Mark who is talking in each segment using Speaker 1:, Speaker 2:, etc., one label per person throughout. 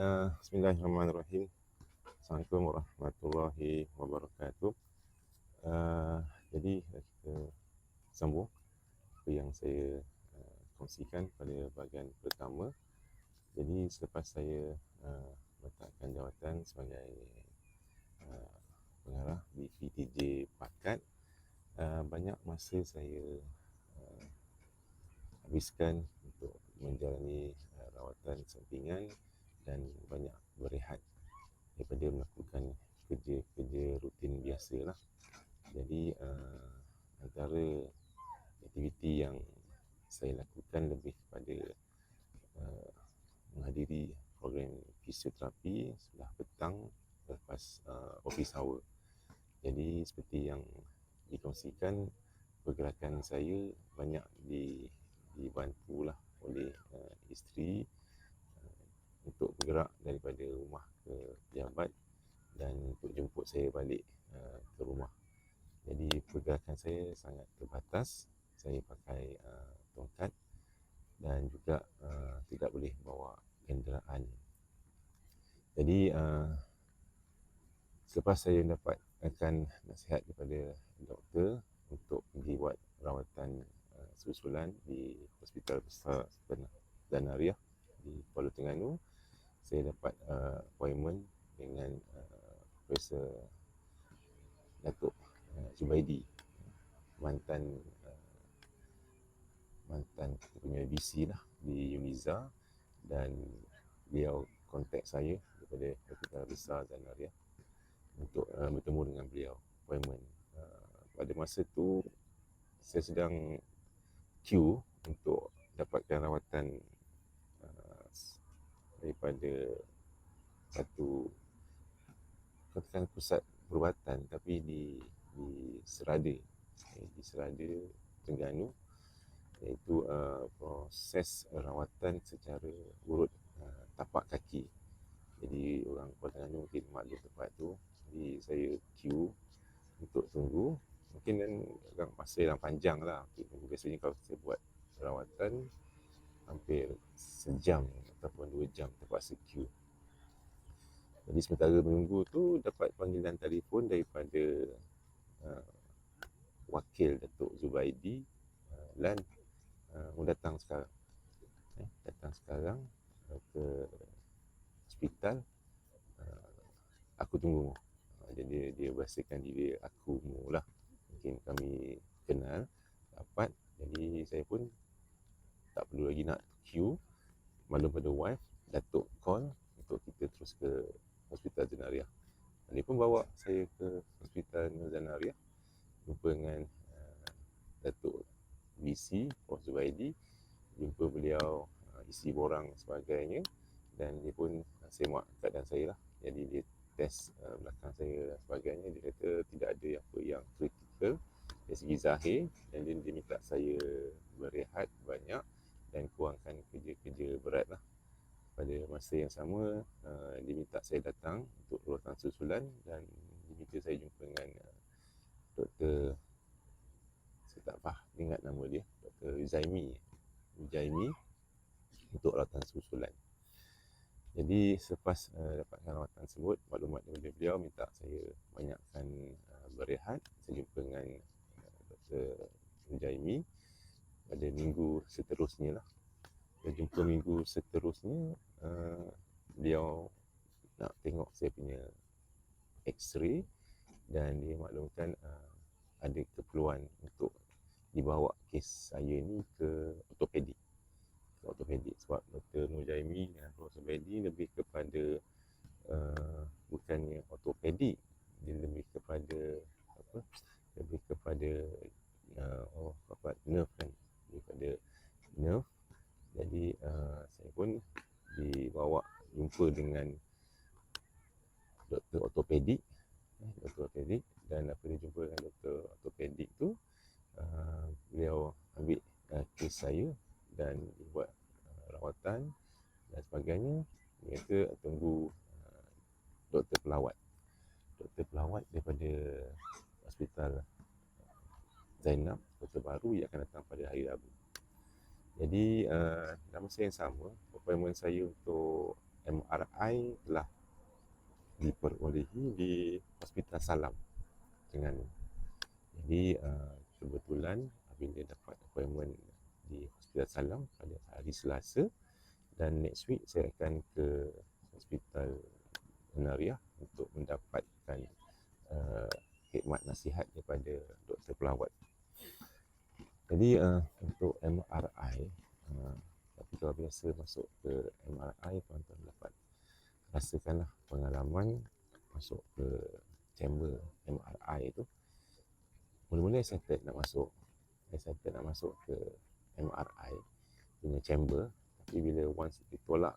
Speaker 1: Bismillahirrahmanirrahim. Assalamualaikum warahmatullahi wabarakatuh. Uh, jadi kita sambung apa yang saya kongsikan pada bahagian pertama. Jadi selepas saya letakkan jawatan sebagai pengarah di PTJ Pakat, banyak masa saya habiskan untuk menjalani rawatan sampingan dan banyak berehat daripada melakukan kerja-kerja rutin biasa lah. Jadi antara aktiviti yang saya lakukan lebih kepada menghadiri program fisioterapi sebelah petang lepas office hour. Jadi seperti yang dikongsikan, pergerakan saya banyak dibantulah oleh isteri untuk bergerak daripada rumah ke pejabat dan untuk jemput saya balik ke rumah. Jadi pergerakan saya sangat terbatas. Saya pakai tongkat dan juga tidak boleh bawa kenderaan. Jadi selepas saya dapat akan nasihat daripada doktor untuk pergi buat rawatan susulan di Hospital Besar Zanariah di Kuala Terengganu, saya dapat appointment dengan Profesor Datuk Zubaidi, mantan punya BC lah di Uniza, dan beliau kontak saya daripada Hospital Besar Zanariah untuk bertemu dengan beliau, appointment. Pada masa tu saya sedang queue untuk dapatkan rawatan daripada satu katakan pusat perubatan, tapi di Serada, Terengganu, iaitu proses rawatan secara urut tapak kaki. Jadi orang Kuala Terengganu mungkin maklum tempat tu. Jadi saya queue untuk tunggu. Mungkin kan masa yang panjang lah. Biasanya kalau saya buat rawatan hampir sejam ataupun 2 jam terpaksa queue. Jadi sementara menunggu tu dapat panggilan telefon daripada wakil Datuk Zubaidi, Lan datang sekarang ke hospital. Aku tunggu. Jadi dia bahasakan diri aku lah. Mungkin kami kenal rapat. Jadi saya pun tak perlu lagi nak queue. Maklum pada wife, Datuk call untuk kita terus ke Hospital Zanariah. Dia pun bawa saya ke Hospital Zanariah, jumpa dengan Datuk BC, Prof Zubaidi, jumpa beliau, isi borang sebagainya, dan dia pun semak keadaan saya lah. Jadi dia test belakang saya dan sebagainya. Dia kata tidak ada apa yang kritikal dari segi zahir, dan dia minta saya berehat banyak dan kurangkan kerja-kerja berat lah. Pada masa yang sama, dia minta saya datang untuk rawatan susulan, dan dia minta saya jumpa dengan Dr. saya tak faham ingat nama dia, Dr. Uzaimi untuk rawatan susulan. Jadi selepas dapatkan rawatan tersebut, maklumat daripada beliau minta saya banyakkan berehat. Saya jumpa dengan Dr. Uzaimi pada minggu seterusnya lah. Saya jumpa minggu seterusnya, beliau nak tengok saya punya X-ray, dan dia maklumkan ada keperluan untuk dibawa kes saya ni ke ortopedik. Sebab Dr. Nujaimi dan Dr. Zubaidi lebih kepada bukannya ortopedik, dia lebih kepada nerve kan, daripada nerve. Jadi saya pun dibawa jumpa dengan doktor ortopedik, dan apa dia jumpa dengan doktor ortopedik tu, beliau ambil kes saya dan buat rawatan dan sebagainya. Dia kata tunggu doktor pelawat daripada Hospital Zainab Kota Baru yang akan datang pada hari Rabu. Jadi dalam masa yang sama, appointment saya untuk MRI telah diperolehi di Hospital Salam Terengganu. Jadi kebetulan bila dapat appointment di Hospital Salam pada hari Selasa, dan next week saya akan ke Hospital Nariah untuk mendapatkan khidmat nasihat daripada doktor pelawat. Jadi untuk MRI, tapi kalau biasa masuk ke MRI, tuan-tuan dapat rasakanlah pengalaman masuk ke chamber MRI tu. Mula-mula excited nak masuk ke MRI punya chamber, tapi bila once ditolak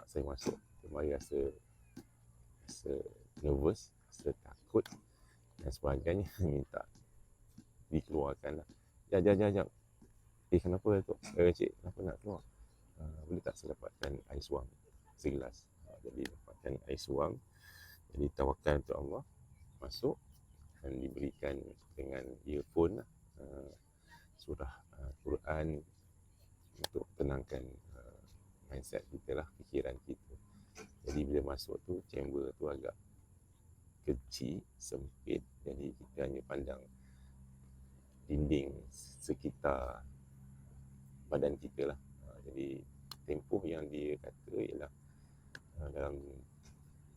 Speaker 1: saya masuk, kembali rasa nervous, rasa takut dan sebagainya. Minta dikeluarkan lah. Jap. Kenapa tu? Cik, kenapa nak keluar? Boleh tak saya dapatkan air suam segelas? Jadi dapatkan air suam. Jadi tawakal untuk Allah, masuk dan diberikan dengan earphone surah Quran untuk tenangkan mindset kita lah, fikiran kita. Jadi bila masuk tu, chamber tu agak kecil, sempit, jadi kita hanya pandang dinding sekitar badan kita lah. Jadi tempoh yang dia kata ialah dalam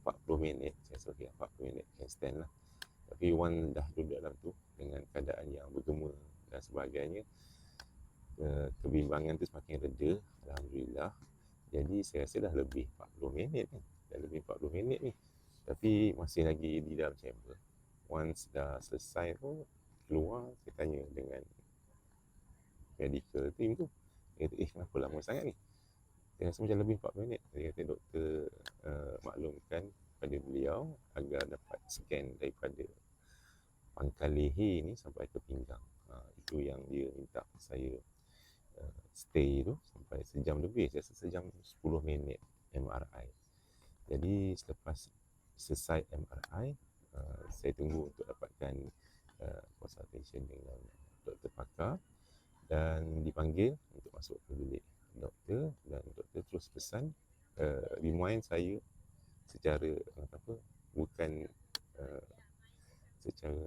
Speaker 1: 40 minit, saya sorry 40 minit handstand lah. Tapi Wan dah duduk dalam tu dengan keadaan yang bergema dan sebagainya, kebimbangan tu semakin reda, alhamdulillah. Jadi saya rasa dah lebih 40 minit kan, ni, tapi masih lagi di dalam chamber. Once dah selesai tu, keluar, saya tanya dengan medical team tu, dia kata, kenapa lama sangat ni? Saya rasa macam lebih 40 minit. Dia kata doktor maklumkan pada beliau agar dapat scan daripada pangkal leher ni sampai ke pinggang. Itu yang dia minta saya stay tu sampai sejam lebih. Saya rasa sejam 10 minit MRI. Jadi selepas selesai MRI, saya tunggu untuk dapatkan consultation dengan doktor pakar dan dipanggil untuk masuk ke bilik doktor, dan doktor terus pesan remind saya secara bukan secara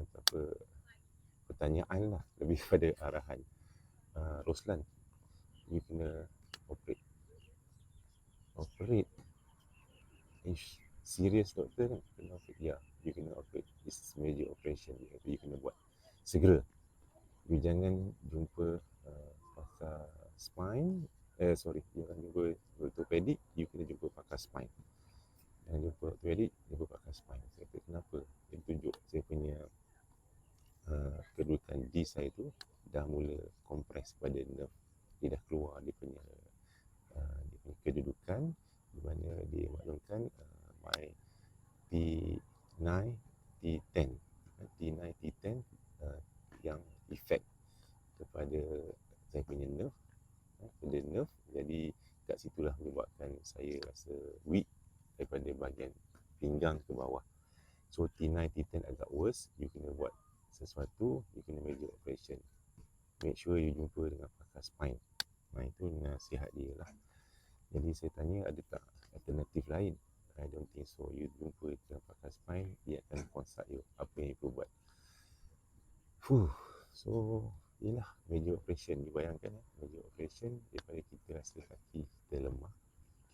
Speaker 1: pertanyaan lah, lebih pada arahan. Roslan, you kena operate. Serious doktor kan? Kena operate. Ya, you kena operate. This is major operation. You kena buat segera. You jangan jumpa pakar spine. Jangan jumpa ortopedik. You kena jumpa pakar spine. Jangan jumpa ortopedik, jumpa pakar spine. Saya kata, kenapa? Dia tunjuk saya punya kedudukan di saya tu dah mula kompres pada nerve. Dia dah keluar dia punya kedudukan, di mana dia maklumkan my T9, T10 yang efek kepada saya punya nerve, pada nerve. Jadi kat situlah menyebabkan saya rasa weak daripada bahagian pinggang ke bawah. So T9, T10 agak worse. You kena buat sesuatu, you kena major operation. Make sure you jumpa dengan pakar spine. Itu nasihat dia lah. Jadi saya tanya, ada tak alternatif lain? I don't think so. You jumpa dengan pakar spine, dia akan consult you apa yang you perlu buat. So yelah, major operation. Dibayangkan major operation, daripada kita rasa kaki kita lemah,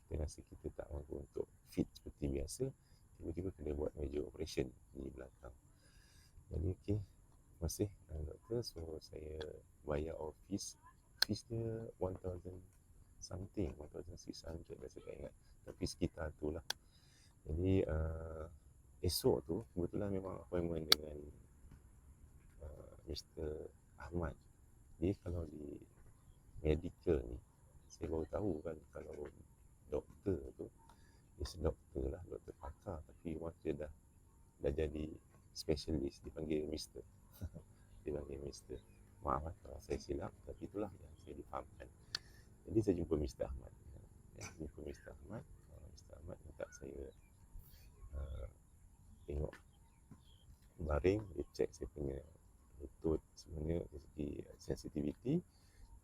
Speaker 1: kita rasa kita tak mampu untuk fit seperti biasa, tiba-tiba kena buat major operation di belakang. Jadi okey, terima kasih doktor. So saya bayar fees dia 1000 something, 1600, saya tak ingat, tapi sekitar tu lah. Jadi esok tu kebetulan memang appointment dengan Mr. Ahmad. Dia kalau di medical ni, saya baru tahu kan, kalau doktor tu dia doktor lah, doktor pakar, tapi once dia dah jadi specialist, dipanggil Mr. Dipanggil Mr. Maaf kalau saya silap, tapi itulah yang saya difahamkan. Jadi saya jumpa Mr. Ahmad. Jumpa Mr. Ahmad. Mr. Ahmad minta saya tengok baring, dia cek saya punya lutut. Sebenarnya dari segi sensitivity,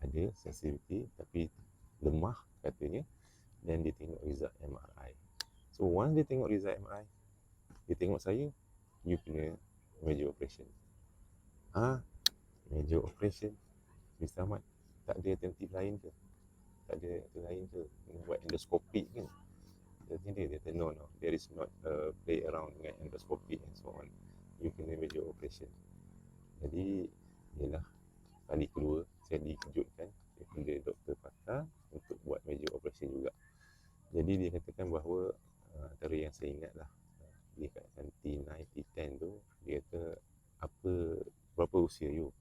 Speaker 1: ada sensitivity, tapi lemah katanya. dan dia tengok result MRI. So once dia tengok result MRI, dia tengok saya, you kena major operation. Major operation, Mr. Ahmad, tak ada alternatif lain ke? Tak ada alternatif lain ke? Kena buat endoskopik kan? Dia kata no, there is not play around dengan endoskopik and so on. You kena major operation. Jadi ialah kali kedua saya dikejutkan daripada doktor pakar untuk buat major operation juga. Jadi dia katakan bahawa antara yang saya ingat lah, dia katakan T9, T10 tu, dia kata berapa usia you?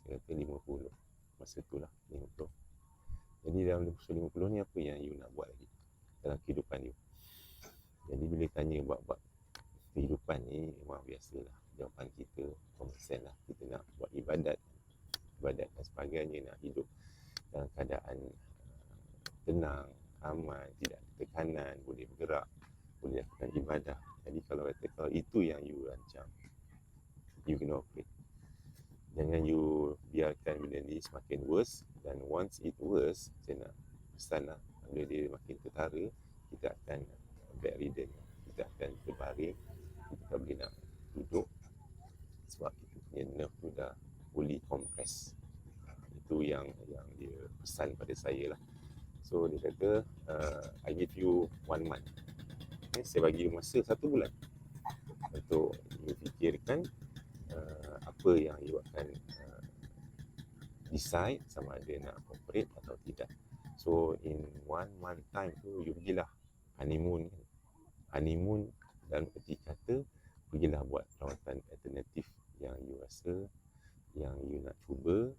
Speaker 1: Saya kata 50. Masa tu lah 50. Jadi dalam usia 50 ni apa yang you nak buat lagi dalam kehidupan you? Jadi bila tanya bab-bab kehidupan ni, memang biasalah jawapan kita common sense lah. Kita nak buat ibadat dan sebagainya, nak hidup dalam keadaan tenang, aman, tidak ada tekanan, boleh bergerak, boleh lakukan ibadah. Jadi kalau itu yang you rancang, you kena operate. Jangan you biarkan benda ni semakin worse, dan once it worse, saya nak pesan lah, bila dia makin ketara, kita akan bedridden, kita akan terbaring, kita tak boleh nak duduk sebab kita punya nerve tu dah fully compress. Itu yang dia pesan pada saya lah. So dia kata, I give you 1 month. Saya bagi masa 1 bulan untuk you fikirkan apa yang you akan decide sama ada nak operate atau tidak. So in 1 month time tu, you pergilah honeymoon. Honeymoon dalam erti kata, pergilah buat rawatan alternatif yang you rasa, yang you nak cuba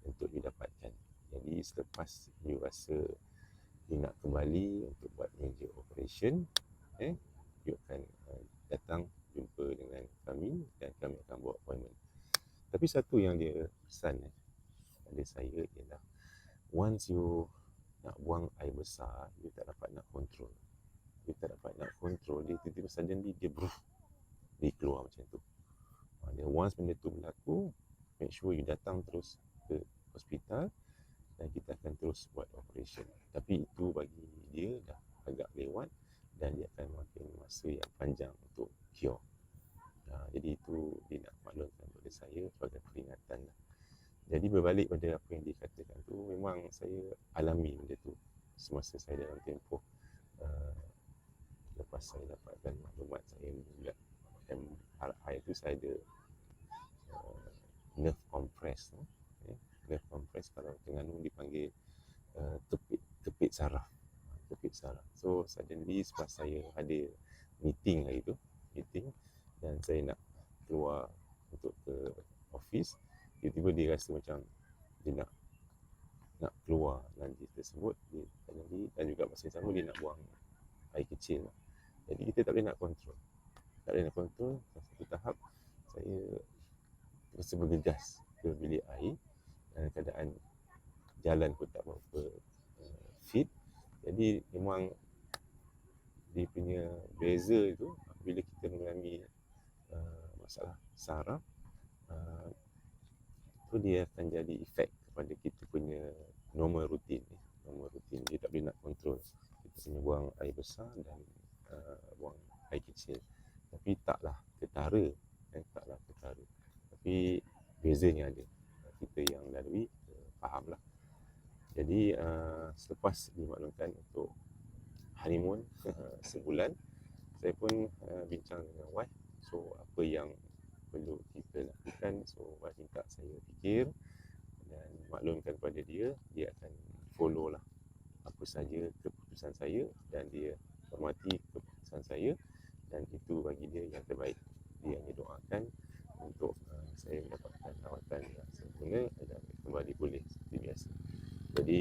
Speaker 1: untuk you dapatkan. Jadi selepas you rasa you nak kembali untuk buat major operation, you akan datang jumpa dengan kami dan kami akan buat appointment. Tapi satu yang dia pesan pada saya ialah, once you nak buang air besar, you tak dapat nak control. You tak dapat nak control, dia tiba-tiba suddenly dia keluar macam tu. Dan once benda tu berlaku, make sure you datang terus ke hospital dan kita akan terus buat operation. Tapi itu bagi dia dah agak lewat dan dia akan makin masa yang panjang untuk cure. Jadi itu dia nak maklumkan kepada saya sebagai peringatan lah. Jadi berbalik pada apa yang dikatakan tu, memang saya alami benda tu semasa saya dalam tempoh lepas saya dapatkan maklumat saya buat MRI tu, saya ada nerve compress. Nerve compress kalau Terengganu dipanggil tepit saraf. So suddenly sebab saya ada meeting hari tu, dan saya nak keluar untuk ke office, tiba-tiba dia rasa macam dia nak keluar nanti tersebut, dan juga masa sama dia nak buang air kecil. Jadi kita tak boleh nak kontrol. Satu tahap saya terus bergegas ke bilik air dalam keadaan jalan pun tak berapa fit. Jadi memang dia punya beza itu bila kita mengalami masalah saraf, tu dia akan jadi efek kepada kita punya normal rutin. Dia tak boleh nak kontrol. Kita kena buang air besar dan buang air kecil. Tapi taklah ketara. Tapi bezanya ada. Kita yang lalui, fahamlah. Jadi selepas dimaklumkan untuk honeymoon sebulan, saya pun bincang dengan wife. So apa yang perlu kita lakukan, so wife minta saya fikir dan maklumkan kepada dia akan follow lah apa saja keputusan saya, dan dia hormati keputusan saya, dan itu bagi dia yang terbaik. Dia hanya doakan untuk saya mendapatkan rawatan yang sempurna dan kembali pulih seperti biasa. Jadi